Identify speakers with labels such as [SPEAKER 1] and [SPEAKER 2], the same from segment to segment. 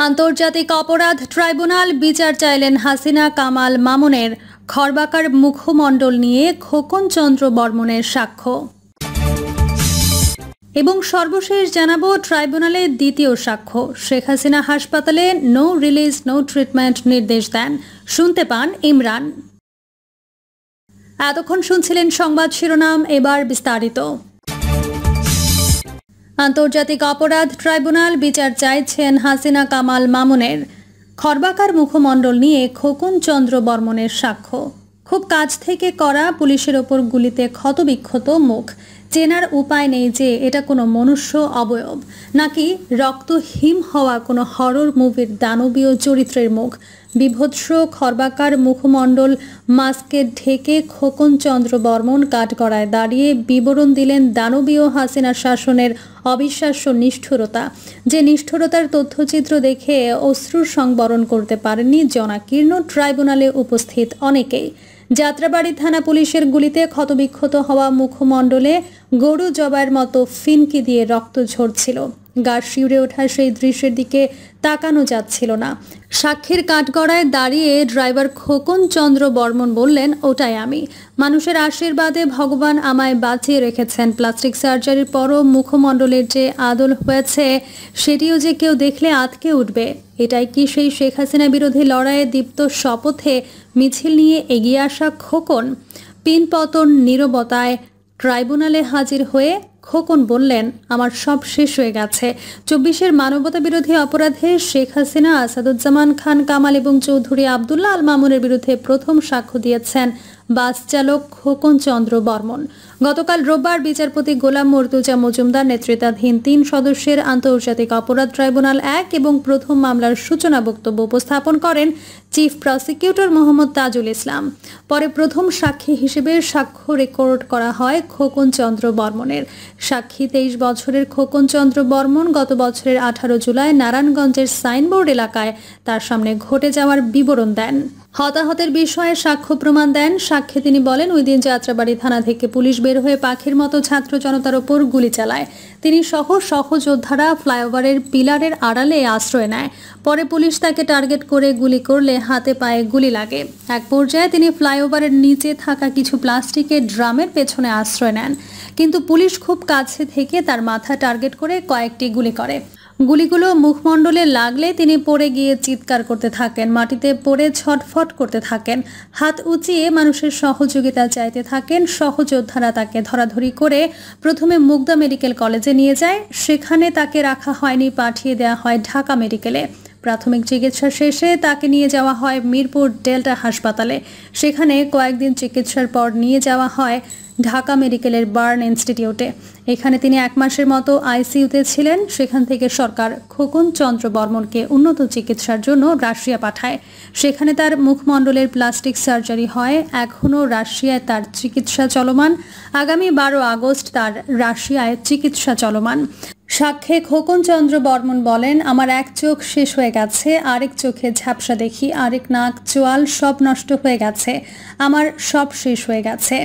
[SPEAKER 1] আন্তর্জাতিক অপরাধ ট্রাইব্যুনাল বিচার চাইলেন হাসিনা কামাল মামুনের। খর্বাকার মুখমণ্ডল নিয়ে খোকন চন্দ্র বর্মনের সাক্ষ্য। এবং সর্বশেষ জানাবো ট্রাইব্যুনালের দ্বিতীয় সাক্ষ্য। শেখ হাসিনা হাসপাতালে নো রিলিজ নো ট্রিটমেন্ট নির্দেশ দেন, শুনতে পান ইমরান। এতক্ষণ শুনছিলেন সংবাদ শিরোনাম, এবার বিস্তারিত। আন্তর্জাতিক অপরাধ ট্রাইব্যুনাল বিচার চাইছেন হাসিনা কামাল মামুনের। খর্বাকার মুখমণ্ডল নিয়ে খোকন চন্দ্র বর্মনের সাক্ষ্য। খুব কাছ থেকে করা পুলিশের ওপর গুলিতে ক্ষতবিক্ষত মুখ, চেনার উপায় নেই যে এটা কোনো মনুষ্য অবয়ব নাকি রক্তহীন হওয়া কোনো হরর মুভির দানবীয় চরিত্রের মুখ। বিভৎস খর্বাকার মুখমণ্ডল মাস্কে ঢেকে খোকন চন্দ্র বর্মন কাঠগড়ায় দাঁড়িয়ে বিবরণ দিলেন দানবীয় হাসিনা শাসনের অবিশ্বাস্য নিষ্ঠুরতা, যে নিষ্ঠুরতার তথ্যচিত্র দেখে অশ্রু সংবরণ করতে পারেননি জনাকীর্ণ ট্রাইব্যুনালে উপস্থিত অনেকেই। যাত্রাবাড়ি থানা পুলিশের গুলিতে ক্ষতবিক্ষত হওয়া মুখমণ্ডলে গরু জবাইয়ের মতো ফিনকি দিয়ে রক্ত ঝরছিল। গা শিউরে ওঠা সেই দৃশ্যের দিকে তাকানো যাচ্ছিল না। সাক্ষীর কাঠগড়ায় দাঁড়িয়ে ড্রাইভার খোকন চন্দ্র বর্মন বললেন, ওটাই আমি। মানুষের আশীর্বাদে ভগবান আমায় বাঁচিয়ে রেখেছেন। প্লাস্টিক সার্জারির পরও মুখমণ্ডলের যে আদল হয়েছে সেটিও যে কেউ দেখলে আঁতকে উঠবে। এটাই কি সেই শেখ হাসিনা বিরোধী লড়াইয়ে দীপ্ত শপথে মিছিল নিয়ে এগিয়ে আসা খোকন? পিনপতন নীরবতায় ট্রাইব্যুনালে হাজির হয়ে খোকন বললেন, আমার সব শেষ হয়ে গেছে। 24-এর মানবতা বিরোধী অপরাধে শেখ হাসিনা, আসাদুজ্জামান খান কামাল এবং চৌধুরী আবদুল্লাহ আল মামুনের বিরুদ্ধে প্রথম সাক্ষ্য দিয়েছেন বাস চালক খোকন চন্দ্র বর্মন। গতকাল রোববার বিচারপতি গোলাম মর্তুজা মজুমদার নেতৃত্বাধীন 3 সদস্যের আন্তর্জাতিক অপরাধ ট্রাইব্যুনাল 1 এবং প্রথম মামলার সূচনা বক্তব্য উপস্থাপন করেন চিফ প্রসিকিউটর মোহাম্মদ তাজুল ইসলাম। পরে প্রথম সাক্ষী হিসেবে সাক্ষ্য রেকর্ড করা হয় খোকন চন্দ্র বর্মনের। সাক্ষী 23 বছরের খোকন চন্দ্র বর্মন গত বছরের 18 জুলাই নারায়ণগঞ্জের সাইনবোর্ড এলাকায় তার সামনে ঘটে যাওয়ার বিবরণ দেন। হতাহতের বিষয়ে সাক্ষ্য প্রমাণ দেন। সাক্ষ্যে তিনি বলেন, ওই দিন যাত্রাবাড়ি থানা থেকে পুলিশ বের হয়ে পাখির মতো ছাত্র জনতার ওপর গুলি চালায়। তিনি সহ সহযোদ্ধারা ফ্লাইওভারের পিলারের আড়ালে আশ্রয় নেয়। পরে পুলিশ তাকে টার্গেট করে গুলি করলে হাতে পায়ে গুলি লাগে। এক পর্যায়ে তিনি ফ্লাইওভারের নিচে থাকা কিছু প্লাস্টিকের ড্রামের পেছনে আশ্রয় নেন, কিন্তু পুলিশ খুব কাছে থেকে তার মাথা টার্গেট করে কয়েকটি গুলি করে। গুলিগুলো মুখমণ্ডলে লাগলে তিনি পড়ে গিয়ে চিৎকার করতে থাকেন, মাটিতে পড়ে ছটফট করতে থাকেন, হাত উঁচিয়ে মানুষের সহযোগিতা চাইতে থাকেন। সহযোদ্ধারা তাকে ধরাধরি করে প্রথমে মুগদা মেডিকেল কলেজে নিয়ে যায়। সেখানে তাকে রাখা হয়নি, পাঠিয়ে দেওয়া হয় ঢাকা মেডিকেলে। প্রাথমিক চিকিৎসা শেষে তাকে নিয়ে যাওয়া হয় মিরপুর ডেল্টা হাসপাতালে। সেখানে কয়েকদিন চিকিৎসার পর নিয়ে যাওয়া হয় ঢাকা মেডিকেলের বার্ন ইনস্টিটিউটে। এখানে তিনি 1 মাসের মতো আইসিইউতে ছিলেন। সেখান থেকে সরকার খোকন চন্দ্র বর্মনকে উন্নত চিকিৎসার জন্য রাশিয়া পাঠায়। সেখানে তার মুখমণ্ডলের প্লাস্টিক সার্জারি হয়। এখনও রাশিয়ায় তার চিকিৎসা চলমান। আগামী 12 আগস্ট তার রাশিয়ায় চিকিৎসা চলমান। সাক্ষ্যে খোকন চন্দ্র বর্মন বলেন, আমার এক চোখ শেষ হয়ে গেছে, আরেক চোখে ঝাপসা দেখি, আরেক নাক চোয়াল সব নষ্ট হয়ে গেছে, আমার সব শেষ হয়ে গেছে।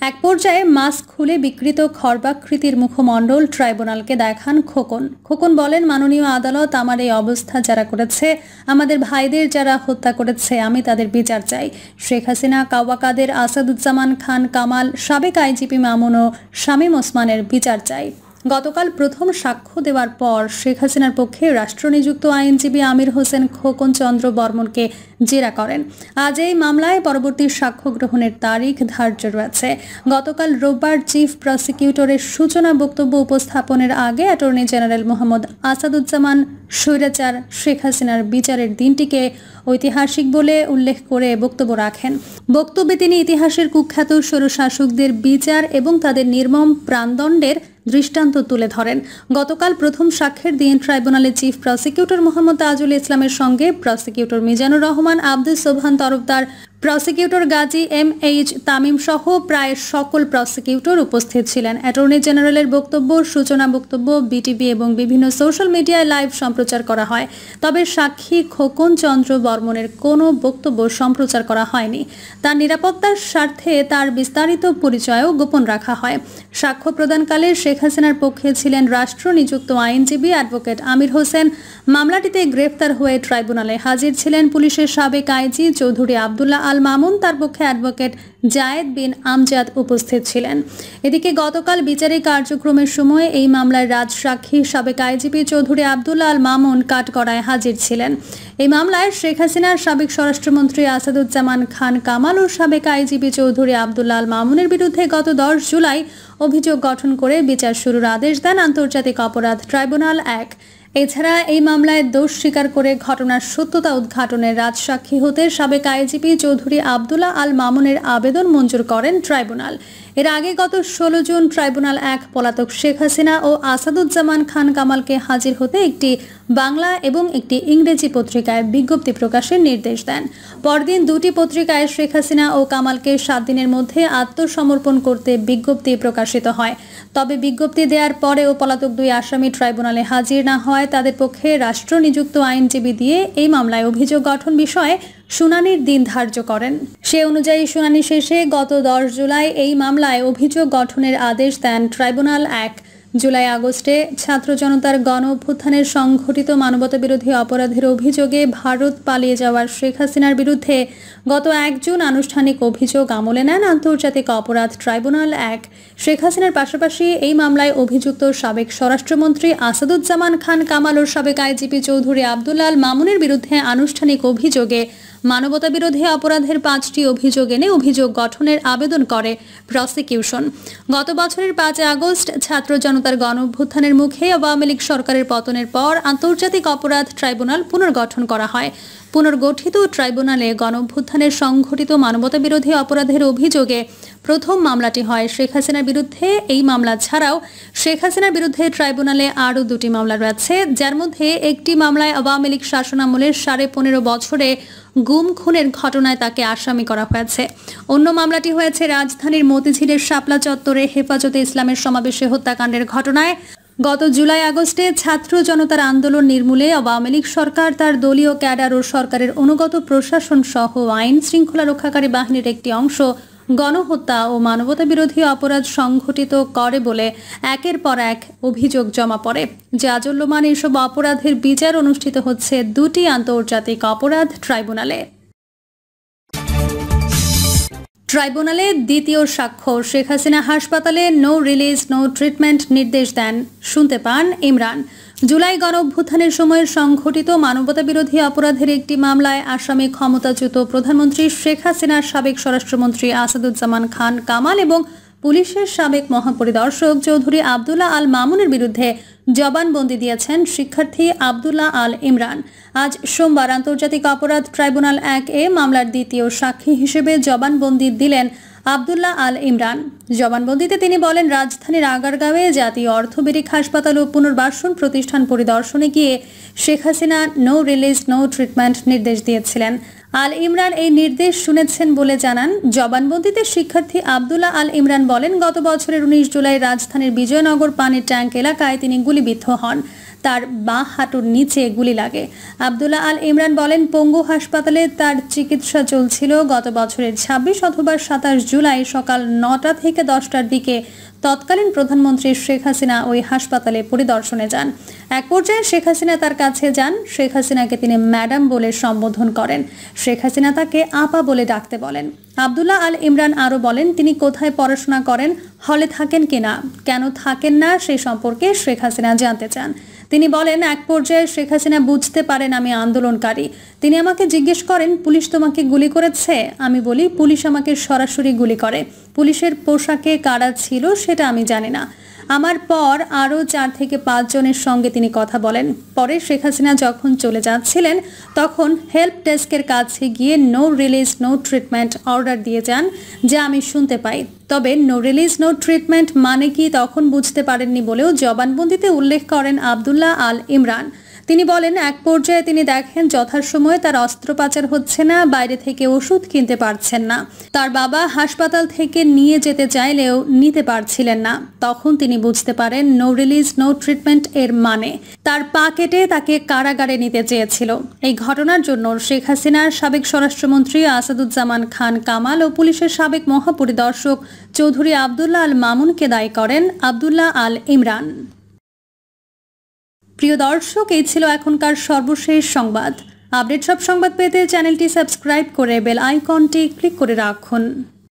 [SPEAKER 1] এক পর্যায়ে মাস্ক খুলে বিকৃত খর্বাকৃতির মুখমণ্ডল ট্রাইব্যুনালকে দেখান খোকন। খোকন বলেন, মাননীয় আদালত, আমার এই অবস্থা যারা করেছে, আমাদের ভাইদের যারা হত্যা করেছে, আমি তাদের বিচার চাই। শেখ হাসিনা, কাওয়া কাদের, আসাদুজ্জামান খান কামাল, সাবেক আইজিপি মামুন ও শামীম ওসমানের বিচার চাই। গতকাল প্রথম সাক্ষ্য দেওয়ার পর শেখ হাসিনার পক্ষে রাষ্ট্রনিযুক্ত আইনজীবী আমির হোসেন খোকন চন্দ্র বর্মনকে জেরা করেন। আজ এই মামলায় পরবর্তী সাক্ষ্য গ্রহণের তারিখ ধার্য রয়েছে। গতকাল রোববার চিফ প্রসিকিউটরের সূচনা বক্তব্য উপস্থাপনের আগে অ্যাটর্নি জেনারেল মোহাম্মদ আসাদুজ্জামান স্বৈরাচার শেখ হাসিনার বিচারের দিনটিকে ঐতিহাসিক বলে উল্লেখ করে বক্তব্য রাখেন। বক্তব্যে তিনি ইতিহাসের কুখ্যাত স্বৈরশাসকদের বিচার এবং তাদের নির্মম প্রাণদণ্ডের দৃষ্টান্ত তুলে ধরেন। গতকাল প্রথম সাক্ষ্যের দিন ট্রাইব্যুনালের চিফ প্রসিকিউটর মোহাম্মদ তাজুল ইসলামের সঙ্গে prosecutor Mizanur Rahman, Abdus Sobhan Tarafdar, prosecutor Gazi MH Tamim সহ প্রায় সকল প্রসিকিউটর উপস্থিত ছিলেন। অ্যাটর্নি জেনারেলের বক্তব্য, সূচনা বক্তব্য বিটিভি এবং বিভিন্ন সোশ্যাল মিডিয়ায় লাইভ সম্প্রচার করা হয়। তবে সাক্ষী খোকন চন্দ্র বর্মনের কোনো বক্তব্য সম্প্রচার করা হয়নি। তার নিরাপত্তার স্বার্থে তার বিস্তারিত পরিচয়ও গোপন রাখা হয়। সাক্ষ্য প্রদানকালে শেখ হাসিনার পক্ষে ছিলেন রাষ্ট্র নিযুক্ত আইনজীবী অ্যাডভোকেট আমির হোসেন। মামলাটিতে গ্রেফতার হয়ে ট্রাইব্যুনালে হাজির ছিলেন পুলিশের সাবেক আইজি চৌধুরী আবদুল্লাহ আল মামুন। তার পক্ষে অ্যাডভোকেট জায়েদ বিন আমজাদ উপস্থিত ছিলেন। এদিকে গতকাল বিচারিক কার্যক্রমের সময় এই মামলার রাজসাক্ষী সাবেক আইজিপি চৌধুরী আবদুল্লাহ আল মামুন কাঠগড়ায় হাজির ছিলেন। এই মামলায় শেখ হাসিনার সাবেক স্বরাষ্ট্রমন্ত্রী আসাদুজ্জামান খান কামাল ও সাবেক আইজিপি চৌধুরী আবদুল্লাহ আল মামুনের বিরুদ্ধে গত 10 জুলাই অভিযোগ গঠন করে বিচার শুরুর আদেশ দেন আন্তর্জাতিক অপরাধ ট্রাইব্যুনাল 1। এছাড়া এই মামলায় দোষ স্বীকার করে ঘটনার সত্যতা উদ্ঘাটনের রাজসাক্ষী হতে সাবেক আইজিপি চৌধুরী আবদুল্লাহ আল মামুনের আবেদন মঞ্জুর করেন ট্রাইব্যুনাল। এর আগে গত 16 জুন ট্রাইব্যুনাল 1 পলাতক শেখ হাসিনা ও আসাদুজ্জামান খান কামালকে হাজির হতে একটি বাংলা এবং একটি ইংরেজি পত্রিকায় বিজ্ঞপ্তি প্রকাশের নির্দেশ দেন। পরদিন দুটি পত্রিকায় শেখ হাসিনা ও কামালকে 7 দিনের মধ্যে আত্মসমর্পণ করতে বিজ্ঞপ্তি প্রকাশিত হয়। তবে বিজ্ঞপ্তি দেওয়ার পরেও পলাতক 2 আসামি ট্রাইব্যুনালে হাজির না হয় তাদের পক্ষে রাষ্ট্র নিযুক্ত আইনজীবী দিয়ে এই মামলায় অভিযোগ গঠন বিষয়ে শুনানির দিন ধার্য করেন। সে অনুযায়ী শুনানি শেষে গত 10 জুলাই এই মামলায় অভিযোগ গঠনের আদেশ দেন ট্রাইব্যুনাল 1। জুলাই আগস্টে ছাত্র জনতার গণ অভ্যুত্থানের সংঘটিত মানবতাবিরোধী অপরাধের অভিযোগে ভারত পালিয়ে যাওয়ার শেখ হাসিনার বিরুদ্ধে গত 1 জুন আনুষ্ঠানিক অভিযোগ আমলে নেন আন্তর্জাতিক অপরাধ ট্রাইব্যুনাল 1। শেখ হাসিনার পাশাপাশি এই মামলায় অভিযুক্ত সাবেক স্বরাষ্ট্রমন্ত্রী আসাদুজ্জামান খান কামাল ও সাবেক আইজিপি চৌধুরী আবদুল্লাহ আল মামুনের বিরুদ্ধে আনুষ্ঠানিক অভিযোগে মানবতাবিরোধী অপরাধের 5টি অভিযোগ এনে অভিযোগ গঠনের আবেদন করে প্রসিকিউশন। গত বছরের 5 আগস্ট ছাত্র জনতার গণ অভ্যুত্থানের মুখে আওয়ামী লীগ সরকারের পতনের পর আন্তর্জাতিক অপরাধ ট্রাইব্যুনাল পুনর্গঠন করা হয়। পুনর্গঠিত ট্রাইব্যুনালে গণ অভ্যুত্থানের সংঘটিত মানবতাবিরোধী অপরাধের অভিযোগে প্রথম মামলাটি হয় শেখ হাসিনার বিরুদ্ধে। এই মামলা ছাড়াও শেখ হাসিনার বিরুদ্ধে ট্রাইব্যুনালে আরও 2টি মামলা রয়েছে, যার মধ্যে একটি মামলায় আওয়ামী লীগ শাসনামলের 15.5 বছরে গুম খুনের ঘটনায় তাকে আসামি করা হয়েছে। অন্য মামলাটি হয়েছে রাজধানীর মতিঝিলের শাপলা চত্বরে হেফাজতে ইসলামের সমাবেশে হত্যাকাণ্ডের ঘটনায়। গত জুলাই আগস্টে ছাত্র জনতার আন্দোলন নির্মূলে আওয়ামী লীগ সরকার তার দলীয় ক্যাডার ও সরকারের অনুগত প্রশাসন সহ আইন শৃঙ্খলা রক্ষাকারী বাহিনীর একটি অংশ গণহত্যা ও মানবতাবিরোধী অপরাধ সংঘটিত করে বলে একের পর এক অভিযোগ জমা পড়ে। জাজল্যমান এসব অপরাধের বিচার অনুষ্ঠিত হচ্ছে 2টি আন্তর্জাতিক অপরাধ ট্রাইব্যুনালে। ট্রাইব্যুনালে দ্বিতীয় সাক্ষ্য। শেখ হাসিনা হাসপাতালে নো রিলিজ নো ট্রিটমেন্ট নির্দেশ দেন, শুনতে পান ইমরান। জুলাই গণ অভ্যুত্থানের সময়ের সংঘটিত মানবতাবিরোধী অপরাধের একটি মামলায় আসামি ক্ষমতাচ্যুত প্রধানমন্ত্রী শেখ হাসিনার সাবেক স্বরাষ্ট্রমন্ত্রী আসাদুজ্জামান খান কামাল এবং পুলিশের সাবেক মহাপরিদর্শক চৌধুরী আবদুল্লাহ আল মামুনের বিরুদ্ধে জবানবন্দি দিয়েছেন শিক্ষার্থী আবদুল্লাহ আল ইমরান। আজ সোমবার আন্তর্জাতিক অপরাধ ট্রাইব্যুনাল 1 মামলার দ্বিতীয় সাক্ষী হিসেবে জবানবন্দি দিলেন আবদুল্লাহ আল ইমরান। জবানবন্দিতে তিনি বলেন, রাজধানীর আগারগাঁওয়ে জাতীয় অর্থোপেডিক হাসপাতাল ও পুনর্বাসন প্রতিষ্ঠান পরিদর্শনে গিয়ে Sheikh Hasina no release no treatment নির্দেশ দিয়েছিলেন। আল ইমরান এই নির্দেশ শুনেছেন বলে জানান। জবানবন্দিতে শিক্ষার্থী আবদুল্লাহ আল ইমরান বলেন, গত বছরের 19 জুলাই রাজধানীর বিজয়নগর পানির ট্যাঙ্ক এলাকায় তিনি গুলিবিদ্ধ হন। তার বাঁ হাঁটুর নিচে গুলি লাগে। আবদুল্লাহ আল ইমরান বলেন, পঙ্গু হাসপাতালে তার চিকিৎসা চলছিল। গত বছরের 26 অথবা 27 জুলাই সকাল 9টা থেকে 10টার দিকে তৎকালীন প্রধানমন্ত্রী শেখ হাসিনা ওই হাসপাতালে পরিদর্শনে যান। এক পর্যায়ে শেখ হাসিনা তার কাছে যান। শেখ হাসিনাকে তিনি ম্যাডাম বলে সম্বোধন করেন। শেখ হাসিনা তাকে আপা বলে ডাকতে বলেন। আবদুল্লাহ আল ইমরান আরও বলেন, তিনি কোথায় পড়াশোনা করেন, হলে থাকেন কিনা, কেন থাকেন না সেই সম্পর্কে শেখ হাসিনা জানতে চান। তিনি বলেন, এক পর্যায়ে শেখ হাসিনা বুঝতে পারেন আমি আন্দোলনকারী। তিনি আমাকে জিজ্ঞেস করেন, পুলিশ তোমাকে গুলি করেছে? আমি বলি, পুলিশ আমাকে সরাসরি গুলি করে। পুলিশের পোশাকে কারা ছিল সেটা আমি জানি না। আমার পর আরও 4 থেকে 5 জনের সঙ্গে তিনি কথা বলেন। পরে শেখ হাসিনা যখন চলে যাচ্ছিলেন তখন হেল্প ডেস্কের কাছে গিয়ে no release no treatment order দিয়ে যান, যা আমি শুনতে পাই। তবে নো রিলিজ নো ট্রিটমেন্ট মানে কি তখন বুঝতে পারেননি বলেও জবানবন্দিতে উল্লেখ করেন আবদুল্লাহ আল ইমরান। তিনি বলেন, এক পর্যায়ে তিনি দেখেন যথাসময়ে তার অস্ত্রোপচার হচ্ছে না, বাইরে থেকে ওষুধ কিনতে পারছেন না। তার বাবা হাসপাতাল থেকে নিয়ে যেতে চাইলেও নিতে পারছিলেন না। তখন তিনি বুঝতে পারেন নো রিলিজ নো ট্রিটমেন্ট এর মানে। তার পা কেটে তাকে কারাগারে নিতে চেয়েছিল। এই ঘটনার জন্য শেখ হাসিনার সাবেক স্বরাষ্ট্রমন্ত্রী আসাদুজ্জামান খান কামাল ও পুলিশের সাবেক মহাপরিদর্শক চৌধুরী আবদুল্লাহ আল মামুনকে দায়ী করেন আবদুল্লাহ আল ইমরান। প্রিয় দর্শক, এই ছিল এখনকার সর্বশেষ সংবাদ। আপডেট সব সংবাদ পেতে চ্যানেলটি সাবস্ক্রাইব করে বেল আইকনটি ক্লিক করে রাখুন।